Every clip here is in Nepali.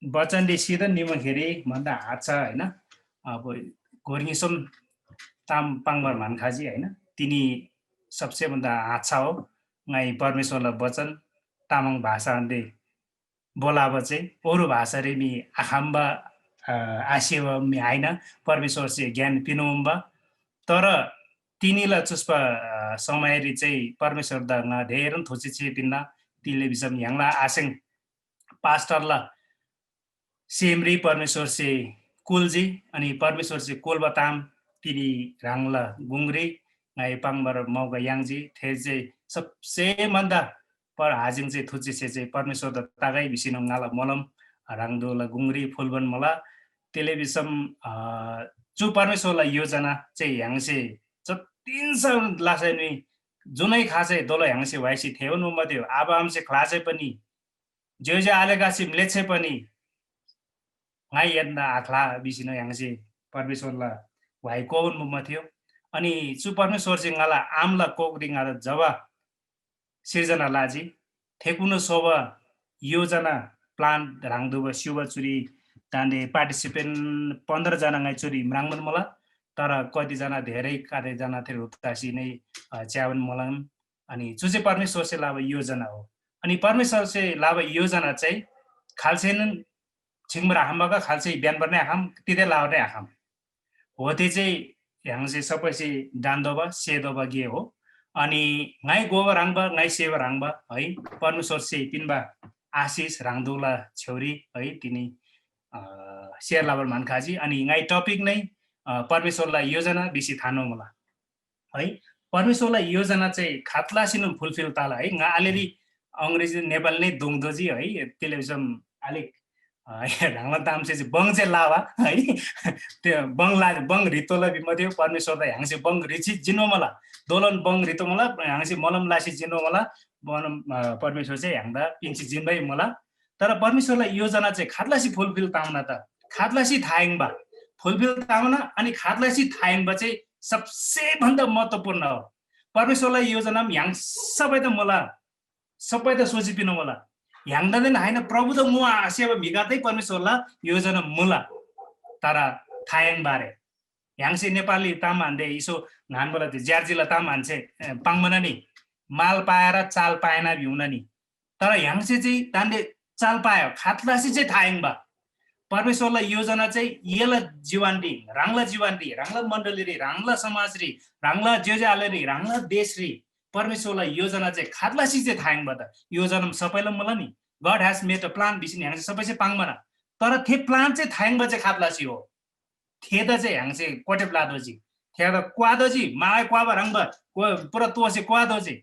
वचनले सिधा निमखेरी भन्दा हात छ हैन अब गोर्गिसोम ताम पाङबर मानखाजी हैन तिनी सबसे भन्दा हात छ हो ngay परमेश्वरलाई वचन तामाङ भाषा अन्ते बोलाब चाहिँ अरू भाषा रे मि आखाम्बा आसिव मि हैन परमेश्वर चाहिँ ज्ञान पिनुम्बा तर तिनीलाई चुस्पा समयरी चाहिँ परमेश्वर दा nga धेरै थोची छि पिन्ना तिले बिसम यांगला आसेङ पास्टरला सेमरी परमेश्वर से कुलजी अनि परमेश्वर से कोलबताम तिनी राङला गुङ्री ngay पाङबर मौगा याङजी थे चाहिँ सबसे भन्दा पर हाजिङ चाहिँ थुची चाहिँ परमेश्वर द तागै बिसिन ngaला मलम राङदोला गुङ्री फुलबन मला टेलिभिजन जो परमेश्वरलाई योजना चाहिँ ह्याङसे जतिन्छ लासैनी जुनै खासे दोलो ह्याङसे वाइसी थियो नु मथ्यो अब आमसे क्लासे पनि जो जो आलेगासी लेछे पनि ngay यन्दा आखला बिसिन ह्याङसे परमेश्वरलाई वाइ कोन मथ्यो अनि सु परमेश्वर चाहिँ ngaला आमला कोकरी ngaला जब सिर्जना लाजी थेकुनो सोब योजना प्लान राङदुब शिव चुरी तान्डे पार्टिसिपेन्ट 15 जना ngay चुरी म्राङमन मला तर कतिजना धेरै कार्यजना थियो उतासी नै च्यावन मलम अनि जुचे परमेश्वर से लाभ योजना हो अनि परमेश्वर से लाभ योजना चाहिँ खालसेन छिङमरा हाम्बागा खालसे बिहान पर्ने आखाम तिते लाउने आखाम होते चाहिँ ह्याङसे सबैसे डान्दोबा सेदोबा गे हो अनि ngay गोबर राङबा ngay सेवा राङबा है परमेश्वर से तिनबा आशिष राङदुला छौरी है तिनी शेयर लाबर मानखाजी अनि ngay टपिक नै परमेश्वरलाई योजना बिसी थानो मला है परमेश्वरलाई योजना चाहिँ खातलासिनु फुलफिल ताला है nga अलिअलि अंग्रेजी नेपाल नै दोङदोजी है टेलिभिजन अलिक ढाङला तामसे चाहिँ बङ चाहिँ लावा है त्यो बङ रितोलाई बिमथ्यो परमेश्वरलाई ह्याङसे बङ रिची जिनो मला दोलन बङ रितो मला ह्याङसे मलम लासी जिनो मला परमेश्वर चाहिँ ह्याङदा पिन्छी जिन्दै मला तर परमेश्वरलाई योजना चाहिँ खातलासी फुलफिल ताउना त खातलासी थायङबा फुलफिल ताउना अनि खातलासी थायङबा चाहिँ सबसे भन्दा महत्त्वपूर्ण हो परमेश्वरलाई योजना ह्याङ सबै त मला सबै त सोचिपिनु मला ह्याङदैन हैन प्रभु त म आसेवा मिगातै परमेश्वरलाई योजना मुला तर थायङ बारे ह्याङसे नेपाली तामान्डे इसो नानबला त ज्यार्जिला तामान्छे पाङमना नि माल पाएर चाल पाएन भ्युन नि तर ह्याङसे चाहिँ तान्डे चाल पायो खातलासी चाहिँ थायङ बा परमेश्वरलाई योजना चाहिँ येला जीवान्डी राङला मण्डली रे राङला समाज रे राङला जेजाले रे राङला देश रे परमेश्वरलाई योजना चाहिँ खातलासी चाहिँ थायङ बा त योजना सबैलाई मलाई नि God has made a plan बिसिन ह्याङसे सबैसे पाङमना तर थे प्लान चाहिँ थायङ बा चाहिँ खातलासी हो थे त चाहिँ ह्याङसे कोटेप्लादोजी थे त क्वादोजी माय क्वाबा राङबा पुरा तोसे क्वादोजी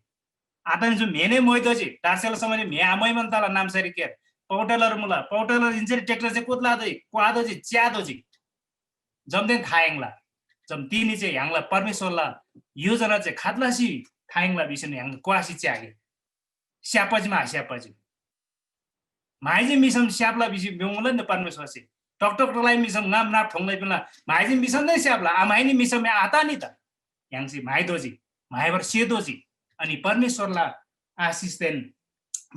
आतन जो मेने मोइदोजी दार्सेल समय मे आमैमन ताला नाम सरी के पौटलर मुला पौटलर इन्जरी ट्र्याक्टर चाहिँ कोतलादोजी क्वादोजी च्यादोजी जम्देन थायङला जम तिनी चाहिँ ह्याङला परमेश्वरलाई योजना चाहिँ खातलासी थायङला बिसिन ह्याङ क्वासी च्यागे स्यापजमा स्यापजी माइजी मिसम स्यापला बिसि बेमुला नि परमेश्वर से टकटकलाई मिसम नाम नाप ठोङलाई पिला माइजी मिसम नै स्यापला आमाइनी मिसम आता नि त ह्याङसी माइदोजी माइबर सेदोजी अनि परमेश्वरलाई आशिष देन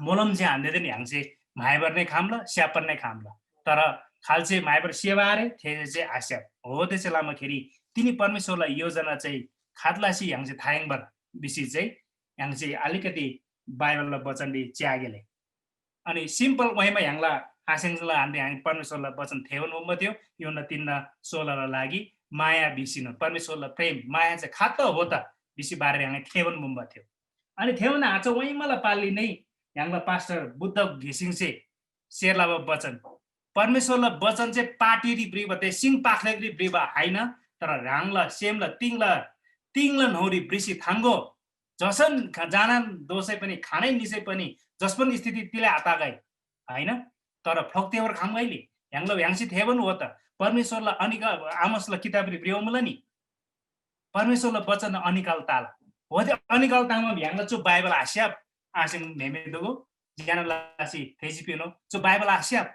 मोलम चाहिँ हान्दै नि ह्याङसे माइबर नै खामला स्यापर नै खामला तर खालसे माइबर सेवा अरे थे चाहिँ आस्याप हो त्यसै लामा खेरि तिनी परमेश्वरलाई योजना चाहिँ खातलासी ह्याङसे थायङबर बिसि चाहिँ ह्याङसे अलिकति बाइबललाई वचनले च्यागेले अनि सिम्पल वहीमा ह्याङला आसेङला हान्दै ह्याङ परमेश्वरलाई वचन थेवन उम्मथ्यो यो न तिन्न 16 लागि माया बिसिन परमेश्वरलाई प्रेम माया चाहिँ खात हो त बिसी बारे ह्याङ थेवन मुम्बा थियो अनि थेवन हाच वही मलाई पाली नै ह्याङला पास्टर बुद्ध घिसिङसे शेरलाबा वचन परमेश्वरलाई वचन चाहिँ पाटिरी ब्रिबा ते सिङ पाखलेग्री ब्रिबा हैन तर ह्याङला सेमला तिङला नौरी ब्रिसी थाङ्गो जसन जाना दोषै पनि खानै निसै पनि जस पनि स्थिति तिले आतागै हैन तर फ्लक्तेवर खामगैले ह्याङला ह्याङसी थेवन हो त परमेश्वरलाई अनिका आमसला किताबरी ब्रियोमला नि परमेश्वरलाई वचन अनिकाल ताल हो त्यो अनिकाल तामा ह्याङला चु बाइबल आस्याप आसिङ नेमेदोगो ज्ञानलासी थेजिपिनो चु बाइबल आस्याप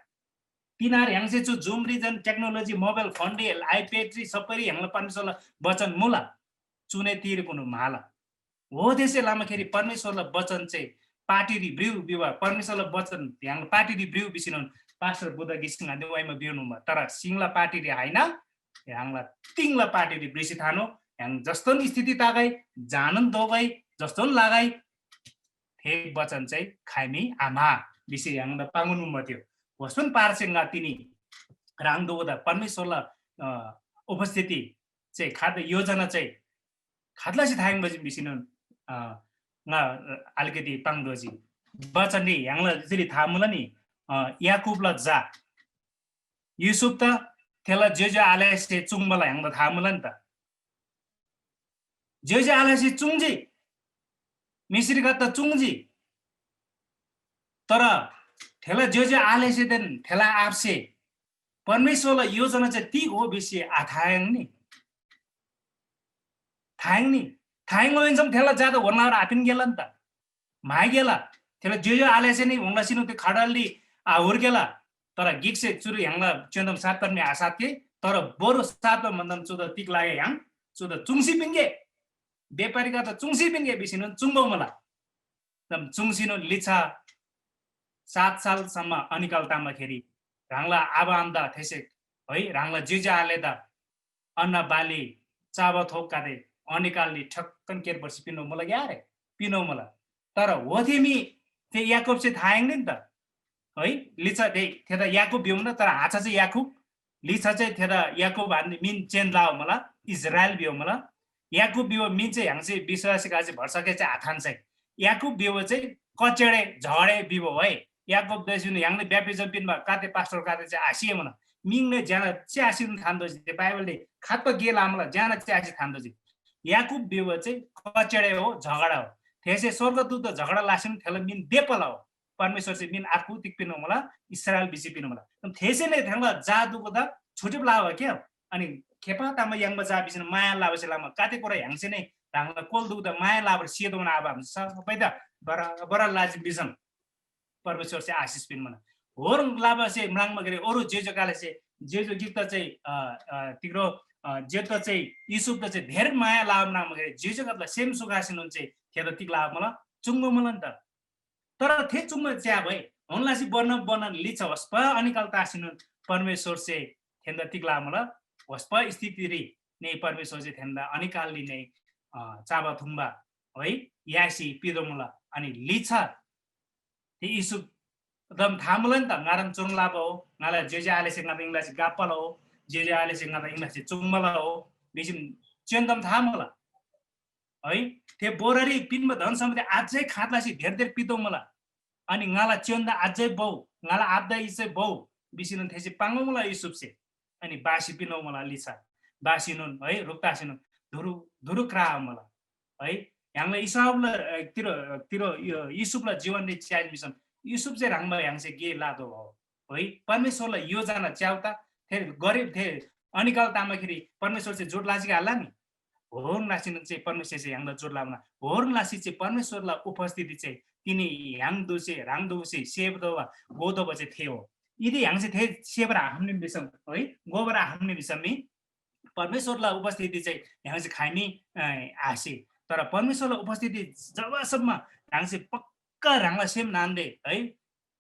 तिनार ह्याङसे चु जुम रिजन टेक्नोलोजी मोबाइल फन्डे आइपेड रि सबै ह्याङला परमेश्वरलाई वचन मुला चुने तिर कुनु माला हो त्यसै लामाखेरि परमेश्वरलाई वचन चाहिँ पार्टी ब्रिउ बिवा परमेश्वरलाई वचन ह्याङ पार्टी ब्रिउ बिसिन पास्टर बुद्ध गिसिङ हान्दै वाइमा बिउनुमा तर सिंहला पार्टी रे हैन यांगला तिंगला पार्टी रे बेसी थानो yang जस्तो स्थिति तागै जानन दोगै जस्तो लागाई थे वचन चाहिँ खाइमी आमा विषय yang da pangun मथ्यो वस्तुन पारसेंगा तिनी राङदोदा परमेश्वरलाई उपस्थिति चाहिँ खाद्य योजना चाहिँ खाद्लासी थाङ बजी बिसिन nga अलिकति पाङदोजी वचन नि यांगला जसरी थाहा मुला नि याकुबला जा युसुफ त त्यसलाई जे आलेसे चुङबला यांगला थाहा मुला नि त जे आलेसे चुङजी मिश्रीका त चुङजी तर त्यसलाई जे आलेसे देन त्यसलाई आपसे परमेश्वरलाई योजना चाहिँ ती हो विषय आथायङ नि थायङ नि थायङ ओइन्छम त्यसलाई ज्यादा वर्नावर आपिन गेला नि त माइ गेला त्यसलाई जे आलेसे नि हुँलासिनु त्यो खडल्ली आहुर गेला तर गिक्से चुरु यांगला चन्दम सात पर्ने आसात के तर बोरो सातमा मन्दम चुद तिक लागे yang चुद चुङसी पिंगे व्यापारीका त चुङसी पिंगे बिसिनु चुङबौ मला तम चुङसिनु लिछा 7 सालसम्म अनिकालतामा खेरी राङला आबा आम्दा थेसे है राङला जे आले दा अन्न बाली चाबा थोकादे अनिकालली ठक्कन केर वर्ष पिनो मला यारे पिनो मला तर होथेमी ते याकुब चाहिँ थायङ नि त है लिछा दे थेदा याकुब बिउन तर हाचा चाहिँ याकुब लिछा चाहिँ थेदा याकुब भन्ने मिन चेन लाओ मला इजरायल बिउ मला याकुब बिउ मिन चाहिँ ह्याङ चाहिँ विश्वासीका चाहिँ भर्सके चाहिँ हाथान चाहिँ याकुब बिउ चाहिँ कचेडे झडे बिउ है याकुब देसिन ह्याङले ब्याप्टिजम पिनमा काते पास्टर काते चाहिँ आसिए मन मिङले ज्याना च्यासिन थान्दो चाहिँ बाइबलले खात गेल आमला ज्याना च्यासि थान्दो चाहिँ याकुब बिउ चाहिँ कचेडे हो झगडा हो थेसे स्वर्गदूत झगडा लासिन थेला मिन देपला हो परमेश्वर चाहिँ मिन आकु तिक्पिनु मला इस्रायल बिसी पिनु मला थेसे नै थंगा जादुको दा छुटिप लाव के अनि खेपा तामा यांगबा जा बिसिन माया लावसे लामा काते कुरा ह्याङसे नै राङला कोल दुदा माया लावर सिएदो ना आबा सबै दा बरा लाजि बिसम परमेश्वर चाहिँ आशिष पिन मला होर लाबा से मराङमा गरे अरु जे जगाले से जे गीत चाहिँ तिग्रो जे त चाहिँ युसुफ त चाहिँ धेरै माया लाव नाम गरे जे जगतला सेम सुगासिन हुन्छ खेर तिक लाव मला चुङगो मला नि त तर थे चुम्म च्या भए हनलासी बन लिछ वस्प अनिकाल तासिन परमेश्वर से थेन्दा तिक्ला मला वस्प स्थिति रे नै परमेश्वर से थेन्दा अनिकालली नै चाबा थुम्बा है यासी पिदो मला अनि लिछ ती इसु दम थामलन त ngaran चुङला हो ngala जे आलेसे ngada इंग्लिश गापल हो जे आलेसे ngada इंग्लिश चुङमला हो बिसिम चेन्दम थामला है ते बोररी पिनमा धन सम्बन्धी अझै खातलासी धेर पितो मला अनि ngala चेन्दा अझै बौ ngala आब्दा इसे बौ बिसिन थेसी पाङो मला युसुफ से अनि बासी पिनो मला लिछा बासिनुन है रुक्तासिनुन धुरु क्रा मला है ह्याङले इसाबले तिरो युसुफला जीवन नै च्याज मिसन युसुफ चाहिँ राङमा ह्याङ चाहिँ गे लादो हो है परमेश्वरलाई योजना च्याउता थे गरिब थे अनिकाल तामाखेरि परमेश्वर चाहिँ जोड लाजी हाल्ला नि होर्न लासिन चाहिँ परमेश्वर चाहिँ ह्याङलाई जोड लाउन होर्न लासी चाहिँ परमेश्वरलाई उपस्थिति चाहिँ तिनी ह्याङ दुसे राङ दुसे सेब दवा गोदो बचे थियो यदि ह्याङ चाहिँ थे सेबरा हामीले बिसम है गोबरा हामीले बिसमी परमेश्वरलाई उपस्थिति चाहिँ ह्याङ चाहिँ खाइमी आसे तर परमेश्वरलाई उपस्थिति जबसम्म ह्याङ चाहिँ पक्का ह्याङलाई सेम नान्दे है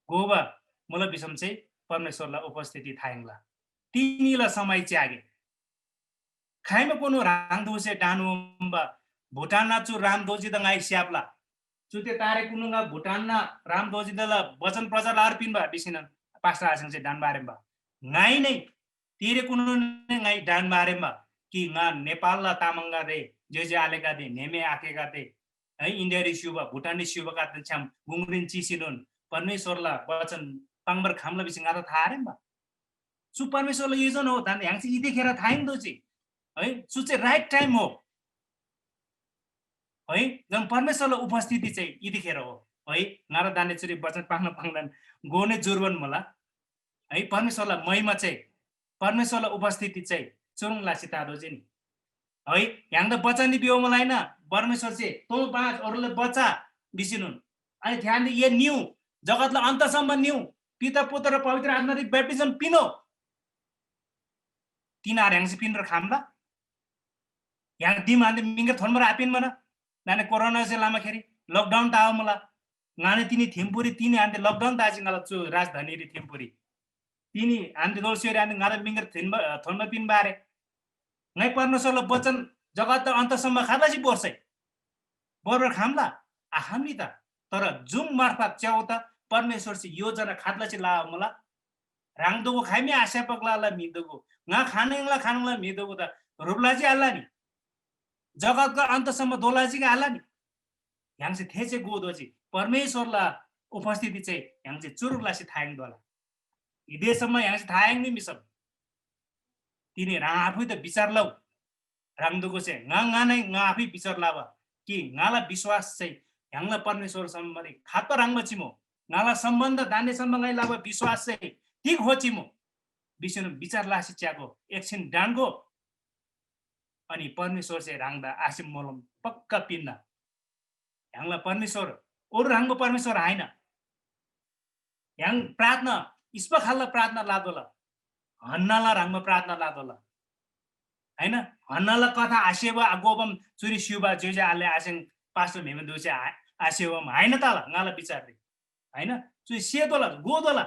गोबा मलाई बिसम चाहिँ परमेश्वरलाई उपस्थिति थायङला तिनीलाई समय च्यागे खाइमा कोनो राङ दुसे डानुम्बा भुटान नाचु Ram doji the ngai siapla चुते तारे कुनुङा भुटान ना राम दोजी दला वचन प्रचार अर्पिन बा बिसिन पास्टर आसिङ चाहिँ डान बारेम्बा ngai नै तिरे कुनु ngai डान बारेम्बा कि nga नेपाल ला तामंगा दे जे आलेका दे नेमे आकेका दे है इन्डिया शिवबा भुटानी शिवबा का छम गुङरिन चिसिनुन परमेश्वरला वचन पाङबर खामला बिसिङ आरो थारेम्बा सु परमेश्वरले योजना हो तान ह्याङ चाहिँ देखेर थाइङ दोची है सु चाहिँ राइट टाइम हो है जब परमेश्वरलाई उपस्थिति चाहिँ यतिखेर हो है नारा दानेचुरी वचन पाङ्न गोने जुर्वन मला है परमेश्वरलाई महिमा चाहिँ परमेश्वरलाई उपस्थिति चाहिँ चुरुङ लासी तादोजी नि है ह्याङ त बच्चा नि बियो मलाई हैन परमेश्वर चाहिँ तँ पाँच अरूले बच्चा बिसिनुन् अनि ध्यान दे ये न्यू जगतलाई अन्तसम्म न्यू पिता पुत्र र पवित्र आत्माले ब्याप्टिजम पिनो तिनीहरू ह्याङ चाहिँ पिन र खाम्ला ह्याङ दिम हान्दै मिङ्गे थोनमा आपिन mana नाने कोरोना से लामा खेरी लकडाउन ताव मला नाने तिनी थिम्पुरी तिनी हान्दै लकडाउन ताजी ngala चु राजधानी रि थिम्पुरी तिनी आन्दी दोलसियोरी आन्दी ngada mingar thonma pin bare ngai परमेश्वरले वचन जगत अन्तसम्म खादा चाहिँ पर्छ बरोबर खामला आ हामी त तर जुम मार्फत च्याउ त परमेश्वर चाहिँ योजना खादला चाहिँ ला मला राङदोगो खाइमे आशा पक्लाला मिदोगो nga खानेला खानला मिदोगो त रुबला चाहिँ आला नि जगतको अन्तसम्म दोला चाहिँ आला नि yang चाहिँ थेचे गोदो चाहिँ परमेश्वरला उपस्थिति चाहिँ yang चाहिँ चुरुला चाहिँ थायङ दोला इदेसम्म yang चाहिँ थायङ नि मिसम तिनी राङ आफै त विचार लौ राङदोगो चाहिँ nga नै nga आफै विचार लावा कि ngaला विश्वास चाहिँ ह्याङला परमेश्वर सम्बन्धी खात राङमा चिमो ngaला सम्बन्ध दाने सम्बन्ध लावा विश्वास चाहिँ ठीक हो चिमो विष्णु विचार लासी च्याको एकछिन डान्गो अनि परमेश्वर चाहिँ राङदा आसिम मोलम पक्का पिन्ना ह्याङला परमेश्वर अरु राङको परमेश्वर हैन ह्याङ प्रार्थना इस्प खालला प्रार्थना लादोला हन्नाला राङमा प्रार्थना लादोला हैन हन्नाला कथा आसेवा गोबम चुरी शिवबा जे आले आसेङ पास्टर मेमन दुसे आसेवम हैन ताला ngaला विचारले हैन चुरी सेदोला गोदोला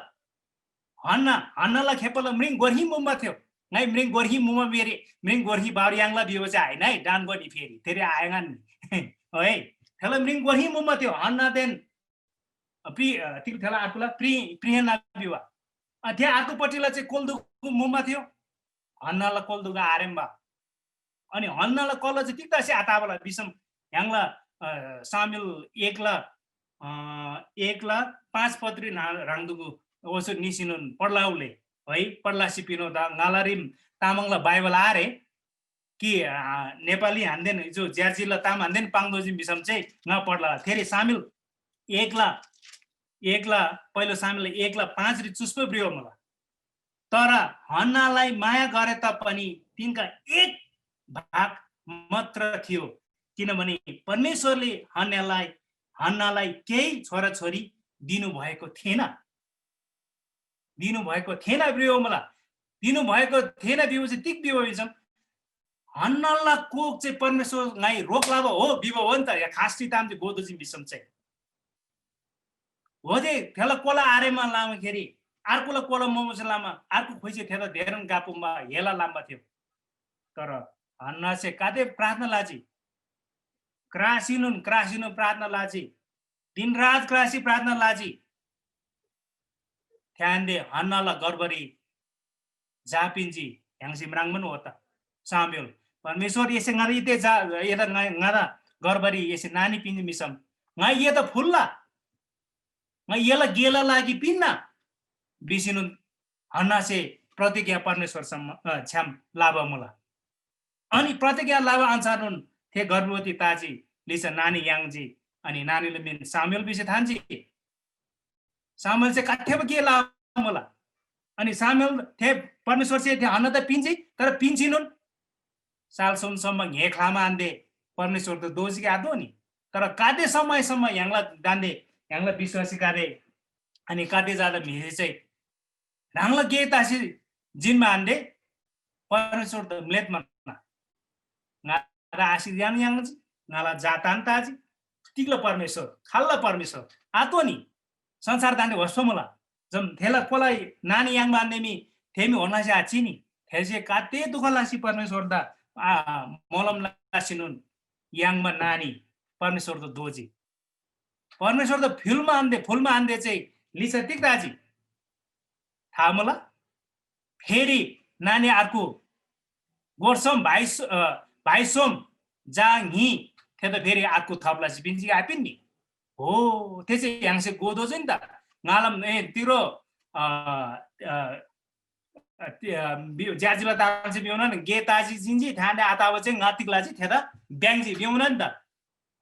हन्नाला खेपला मृङ गोर्ही मुम्बा थियो नाइ मृङ गोर्ही मुम्बा मेरे मृङ गोर्ही बाउरियाङला बियो चाहिँ हैन है डान गनी फेरि तेरे आएगान है थला मृङ गोर्ही मुम्बा थियो हन्ना देन तिक थला आकुला प्रियना बिवा त्यहाँ आर्कोपट्टिला चाहिँ कोल्दुको मुम्बा थियो हन्नाला कोल्दुगा आरेम्बा अनि हन्नाला कल्ला चाहिँ तिक्दासी आताबला विषम ह्याङला सामेल एकला 5 पत्री राङदुगु ओसो निसिनुन पडलाउले है पडलासी पिनो दा ngaलारिम तामाङला बाइबल आरे कि नेपाली हान्देन जो ज्यार्जिला ताम हान्देन पाङदोजी मिसम चाहिँ न पडला फेरि सामेल एकला पहिलो सामेल 1:5 रि चुस्पो ब्रियो मला तर हन्नालाई माया गरे तापनि तिनका एक भाग मात्र थियो किनभने परमेश्वरले हन्नालाई केही छोराछोरी दिनु भएको थिएन ब्रियो मला दिनु भएको थिएन बिउ चाहिँ तिक बिउ भन्छन् हन्नाला कोक चाहिँ परमेश्वर गाई रोक लाभो हो बिउ हो नि त या खासटी ताम चाहिँ गोदोजी विषम चाहिँ हो दे थेला कोला आरेमा लामखेरि अर्कोला कोला मोमोस लामा अर्को खोइसे थेला धेरन गापुमा हेला लाम्बा थियो तर हन्ना चाहिँ काते प्रार्थना लाजी क्रासिनुन प्रार्थना लाजी दिनरात क्रासी प्रार्थना लाजी ध्यान दे हन्नाला गरबरी जापिन्जी ह्याङसिम राङमन हो त सामेल परमेश्वर यसै ngariते जा यता ngada गरबरी यसै नानी पिन्जी मिसम ngai ये त फुल्ला ngai येला गेला लागि पिन्ना बिसिनु हन्ना से प्रतिज्ञा परमेश्वर छ्याम लाभा मला अनि प्रतिज्ञा लाभा अनुसार थे गर्भवती ताजी लिसा नानी याङजी अनि नानीले मिन सामेल बिसे थान्जी सामेल चाहिँ काठेब के ला मला अनि सामेल थे परमेश्वर चाहिँ थे हन्न त पिन्जी तर पिन्चिनुन सालसम्म हेखलामा आन्दे परमेश्वर त दोजी के आदो नि तर काटे समयसम्म ह्याङला दान्दे ह्याङला विश्वासी काटे अनि काटे जादा मिसे चाहिँ राङला के तासी जिनमा आन्दे परमेश्वर त मलेतमा ngada asir yang ngala जातान ताजी तिग्ला परमेश्वर खाल्ला परमेश्वर आतो नि संसार दाने होस्पो मला जम थेला कोलाई नानी yang बान्देमी थेमी होना से आची नि थेसे काते दुखलासी परमेश्वर दा मोलम लासिनुन yang मा नानी परमेश्वर त दोजी परमेश्वर त फुलमा आन्दे चाहिँ लिसा तिक दाजी थाहा मला फेरि नानी अर्को गोर्सम भाइसोम जाङही थे त फेरि अर्को थपला चाहिँ बिन्जी आपिन् नि हो त्यसै ह्याङसे गोदो चाहिँ नि त ngalam तिरो ज्याजिला ताजी बिउन नि गे ताजी जिन्जी थाने आताव चाहिँ ngतिकला चाहिँ थे त ब्याङजी बिउन नि त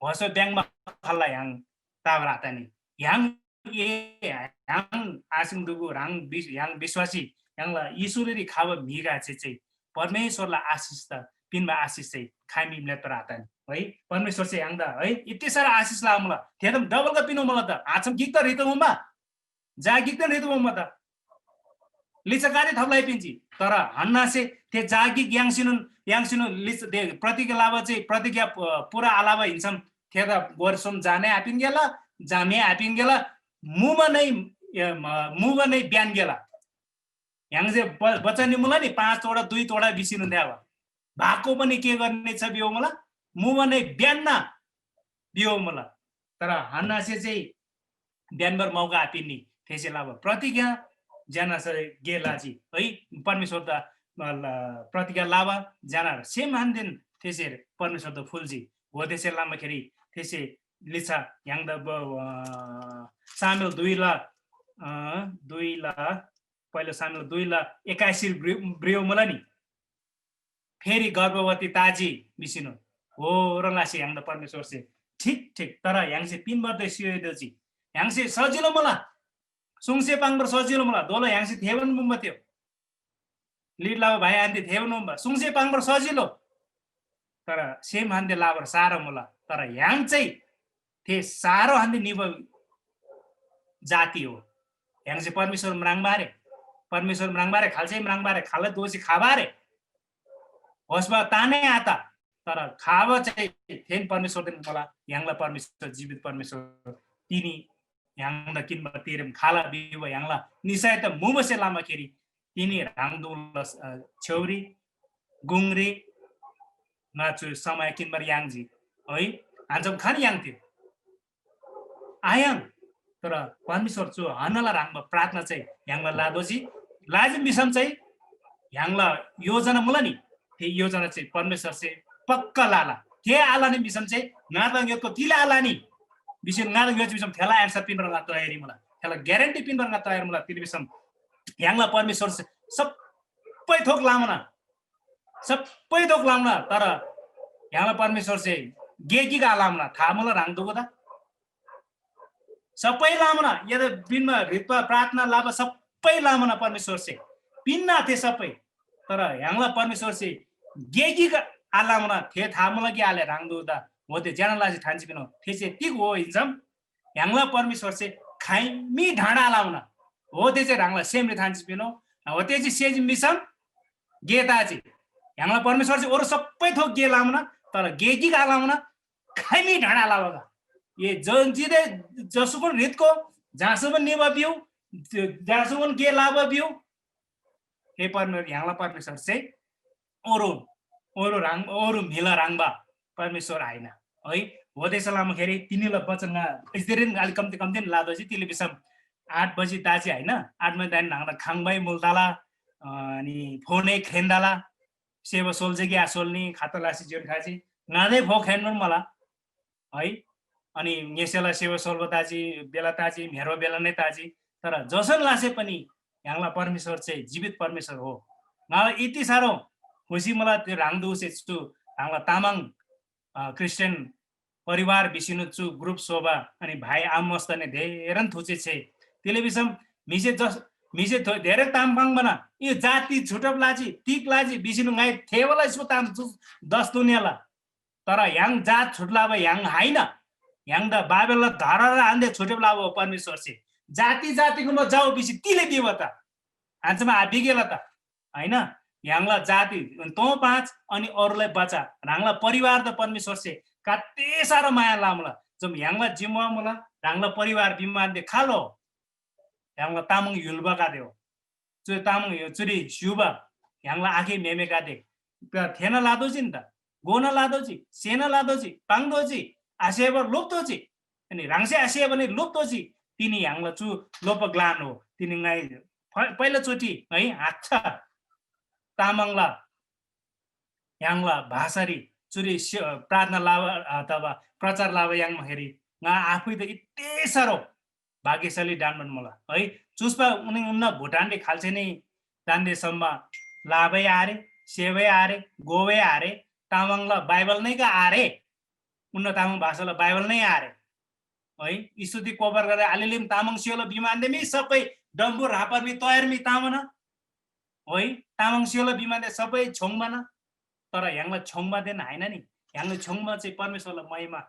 भसो ब्याङमा खल्ला ह्याङ तावर आता नि ह्याङ आसिङ दुगु ह्याङ विश्वासी ह्याङला ईश्वररी खाव मिगा चाहिँ परमेश्वरलाई आशिष त पिनमा आशिष चाहिँ खामी लेतर आता नि है परमेश्वर चाहिँ ह्याङदा है यति सारा आशिष ला मलाई थे त डबल का पिनो मलाई त आछम गिक त रितो ममा जा गिक त रितो ममा त लिचा गाडी थपलाई पिन्ची तर हन्ना से थे जागी याङसिनु लिच दे प्रतिज्ञा लाभ चाहिँ प्रतिज्ञा पुरा अलावा हिन्छम थे त गोरसम जाने आपिन गेला जामे आपिन गेला मुमा नै बिहान गेला yang चाहिँ बच्चानी मुला नि 5 वटा 2 वटा बिसिनु द्यावा भाको पनि के गर्ने छ बियो मला मु भने बिहान बियो मला तर हान्नासे चाहिँ बिहानभर मौका आपिन्नी त्यसै लाभ प्रतिज्ञा जना सरे गेलाजी है परमेश्वर त प्रतिज्ञा लाभ जना सेम हान्दिन त्यसै परमेश्वर त फुलजी हो त्यसै लामखेरि त्यसै लिसा yang द सामेल 2 ला पहिलो सामेल 2 ला 81 ब्रियो मला नि फेरि गर्भवती ताजी बिसिनो हो र लासे yang द परमेश्वर से ठीक तर yang से पिन बर्दै सियो दोजी yang से सजिलो मला सुङसे पाङबर सजिलो मला दोलो yang से थेवन मुम्ब थियो लिड लाव भाइ आन्दी थेवन मुम्ब सुङसे पाङबर सजिलो तर सेम हान्दी लाबर सारो मला तर yang चाहिँ थे सारो हान्दी निब जाति हो yang से परमेश्वर मराङबारे खाल्छै मराङबारे खाले दोसी खाबारे होसबा ताने आता तर खाब चाहिँ थेन परमेश्वर दिन मला यहाँला परमेश्वर जीवित परमेश्वर तिनी यहाँला किनमा तिरम खाला बिव यहाँला निसाय त मुमसे लामा केरी तिनी राङदुल छौरी गुङरी नाचु समय किनबर याङजी है हान्छम खान याङ थियो आयाङ तर परमेश्वर चु हनला राङमा प्रार्थना चाहिँ यहाँला लादोजी लाजिम बिसम चाहिँ यहाँला योजना मुला नि त्यो योजना चाहिँ परमेश्वर चाहिँ पक्का लाला के आला नि बिसम चाहिँ नादङ योको तिला आला नि बिसम नादङ यो बिसम थेला एन्सर पिन रंगा तयारी मला थेला ग्यारेन्टी पिन रंगा तयार मला तिली बिसम यहाँला परमेश्वर सबै थोक लामना तर यहाँला परमेश्वर चाहिँ गेकी का लामना था मला राङ दुगदा सबै लामना यदि बिनमा रितवा प्रार्थना लाभ सबै लामना परमेश्वर चाहिँ पिन्ना थे सबै तर यहाँला परमेश्वर चाहिँ गेकी का आलामना थे था मला के आले राङ दुगदा हो त्यो ज्यानलाजी ठान्ची पिनो थे चाहिँ तिग हो हिजम यहाँला परमेश्वर चाहिँ खाइमी ढाडा लाउना हो त्यो चाहिँ राङला सेमले ठान्ची पिनो हो त्यो चाहिँ सेज मिसन गेताजी यहाँला परमेश्वर चाहिँ अरु सबै थोक गे लामना तर गेकी का लामना खाइमी ढाडा लावगा ये जंजीदे जसुबन रितको जासुबन निवा बिउ जासुबन गे लाभ बिउ हे परमेश्वर यहाँला परमेश्वर चाहिँ ओरो मिला राङबा परमेश्वर आइन है हो त्यसो लामखेरि तिनीलाई वचनमा यसरी अलि कम्ती लादोजी तिले बिसम 8 बजी ताजी हैन 8 मा दान नाङदा खाङबाई मुलताला अनि फोने खेन्दाला सेवा सोल्जेगी आसोल्नी खातलासी जोन खाजी नादै भो खेन्नु मला है अनि यसैला सेवा सोल्बताजी बेला ताजी मेरो बेला नै ताजी तर जसन लासे पनि यहाँला परमेश्वर चाहिँ जीवित परमेश्वर हो मलाई यति सारो खुसी मलाई त्यो राङदु सेछु हामीलाई तामाङ क्रिस्चियन परिवार बिसिनु छु ग्रुप शोभा अनि भाइ आमस्तने धेरै थुचे छे टेलिभिजन मिसे धेरै तामपाङ बना यो जाति छुटप लाजी तिक लाजी बिसिनु गाई थेवला इसको ताम 10 दुनियाला तर yang जात छुटला अब yang हैन yang द बाबेला धरर आन्दे छुटप लाभ परमेश्वर से जातिको म जाऊ बिसि तिले दियो त हान्छमा आबिगेला त हैन यहाँला जाति तो 5 अनि अरूलाई बचा राङला परिवार त परमेश्वर से कते सारो माया लामला जम यहाँला जिम्मा मला राङला परिवार बिमार दे खालो यहाँला तामाङ युलबा का देव चु तामाङ यो चुरी जुबा यहाँला आखि मेमे का दे थेना लादो जिन त गोना लादो जी सेना लादो जी पाङदो जी आसेबर लुप्तो जी अनि राङसे आसे भने लुप्तो जी तिनी यहाँला चु लोप ग्लान हो तिनी गाई पहिलो चोटी है हाच्छ तामाङला यहाँला भाषारी चुरी प्रार्थना लाभ अथवा प्रचार लाभ yang हेरी nga आफै त यति सारो भाग्यशाली डान्मन मला है चुस्पा उन्ना भुटानले खाल्छे नै दान्दे सम्मा लाभै आरे सेवै आरे गोवै आरे तामाङला बाइबल नै का आरे उन्ना तामाङ भाषाला बाइबल नै आरे है स्तुति कोबर गरे अलिलिम तामाङ सियोला बिमानदे मी सबै डम्बु रापरमी तयारमी तामना है तामाङ सियोला बिमानदे सबै छोङमाना तर यहाँला छोङमा देन हैन नि यहाँले छोङमा चाहिँ परमेश्वरलाई महिमा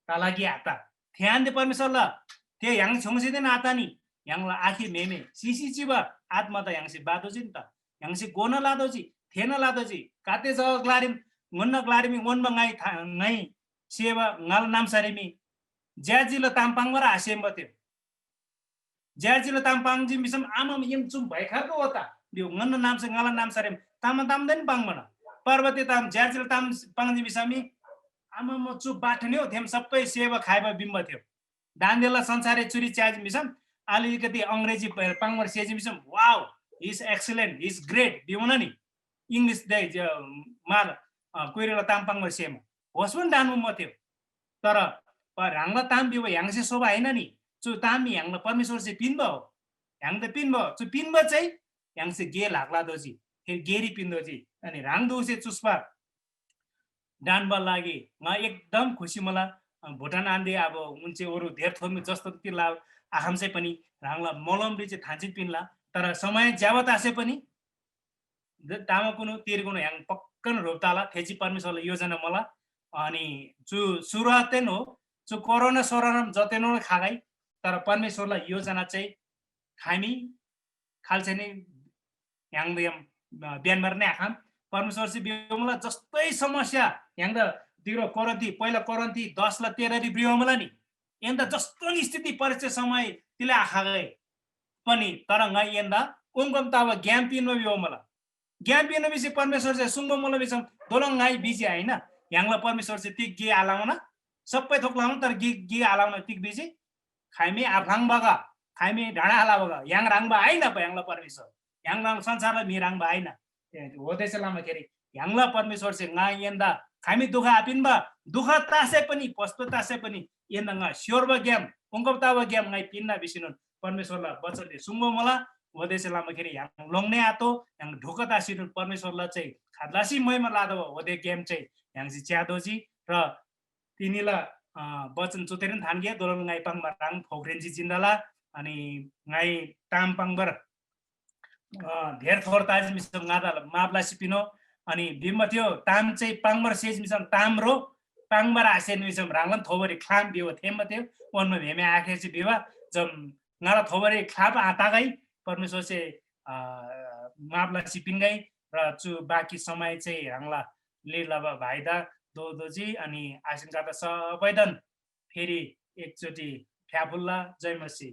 तालागी आता ध्यान दे परमेश्वरलाई त्यो yang छोङसे देन आता नि यहाँला आखि मेमे सिसी चिबा आत्मा त यहाँसे बादो जिन त यहाँसे गोना लादो जी थेना लादो जी काते ज ग्लारिम गन्न ग्लारिमी वनमा ngai सेवा ngal नाम सारेमी ज्याजिलो तामपाङमा आसेम बत्यो ज्याजिलो तामपाङ जी मिसम आमम यम चुम भइखाको होता बिउ ngân nam se ngala nam sarem tam tam den pang mana पर्वते ताम ज्यार्चेल ताम पाङजी बिसामी आमा म चुप बाठ्ने हो थेम सबै सेवा खाएबा बिम्ब थियो दान्देला संसारे चुरी च्याज मिसम अलिकति अङ्ग्रेजी पाङमर सेजी मिसम wow is excellent is great बिउन नि इङ्ग्लिस दे माल कुइरेला ताम पाङमर सेम होस् पनि डानु म थियो तर ह्याङ्ला ताम बिउ ह्याङ्से शोभा होइन नि चु तामी ह्याङ्ला परमेश्वर से पिन्ब हो ह्याङ त पिन्ब चु पिन्ब चाहिँ ह्याङ्से गे लाग्ला दोजी फेरि गेरी पिन्दोजी अनि राङ दोसे चुस्पा डान्बा लागि म एकदम खुसी मलाई भुटान आन्दे अब उनचे अरू धेर थोर जस्तो तिर्ला आखाम चाहिँ पनि राङला मलमले चाहिँ थाँची पिन्ला तर समय ज्यावत आसे पनि तामा कुनु तिर कुनु ह्याङ पक्कन रोप्ताला थेची परमेश्वरले योजना मलाई अनि चु सुरुवातेन हो चु कोरोना सोरोना जतेनो खागाई तर परमेश्वरलाई योजना चाहिँ हामी खाल्छे नै ह्याङ बिहान मार्ने आखाम परमेश्वर चाहिँ बिउमला जस्तै समस्या ह्याङ त तिरो कोरन्ती पहिला कोरन्ती 10 ला 13 बिउमला नि एन्दा जस्तो नि स्थिति परिचय समय तिले आखा गए पनि तर ngai एन्दा उंगम ताव ज्ञान पिनो बिउमला ज्ञान पिनो बिसे परमेश्वर चाहिँ सुंगम मला बिसम दोलङ ngai बिजी हैन ह्याङला परमेश्वर चाहिँ ती गे आलाउन सबै थोक लाउन तर गे आलाउन तिक बिजी खाइमे आफाङ बगा खाइमे ढाडा हाला बगा ह्याङ राङबा हैन ह्याङला परमेश्वर ह्याङ संसारलाई मिराङबा हैन होदेछ लामा केरी ह्याङला परमेश्वर चाहिँ ngai एन्दा खामी दुख आपिनबा दुख तासे पनि पस्तो तासे पनि एन्दा nga स्योरब गेम उंगबताव गेम ngai पिन्ना बिसिनुन परमेश्वरला बचनले सुंगो मला होदेछ लामा केरी ह्याङ लोंगने आतो ह्याङ ढोकता सिनुन परमेश्वरला चाहिँ खादलासी मैमा लादो होदे गेम चाहिँ ह्याङ चाहिँ च्यादोजी र तिनीला बचन चुतेरन थान्गे दोलन ngai पाङमा राङ फोग्रेन्जी जिन्दला अनि ngai ताम पाङबर धेर थोर ताज मिसम गादा माबला सिपिनो अनि बिम्ब थियो ताम चाहिँ पाङबर सेज मिसम ताम्रो पाङबर आसेन मिसम राङलन थोबरी खाम बिउ थेम थियो वनमा भेमे आखे चाहिँ बिवा जम नारा थोबरी खाप आतागै परमेश्वर चाहिँ माबला सिपिङ्गै र चु बाँकी समय चाहिँ राङला लिलबा भाइदा दोजी अनि आसिन गाता सबैदन फेरि एकचोटि फ्याफुल्ला जय मसी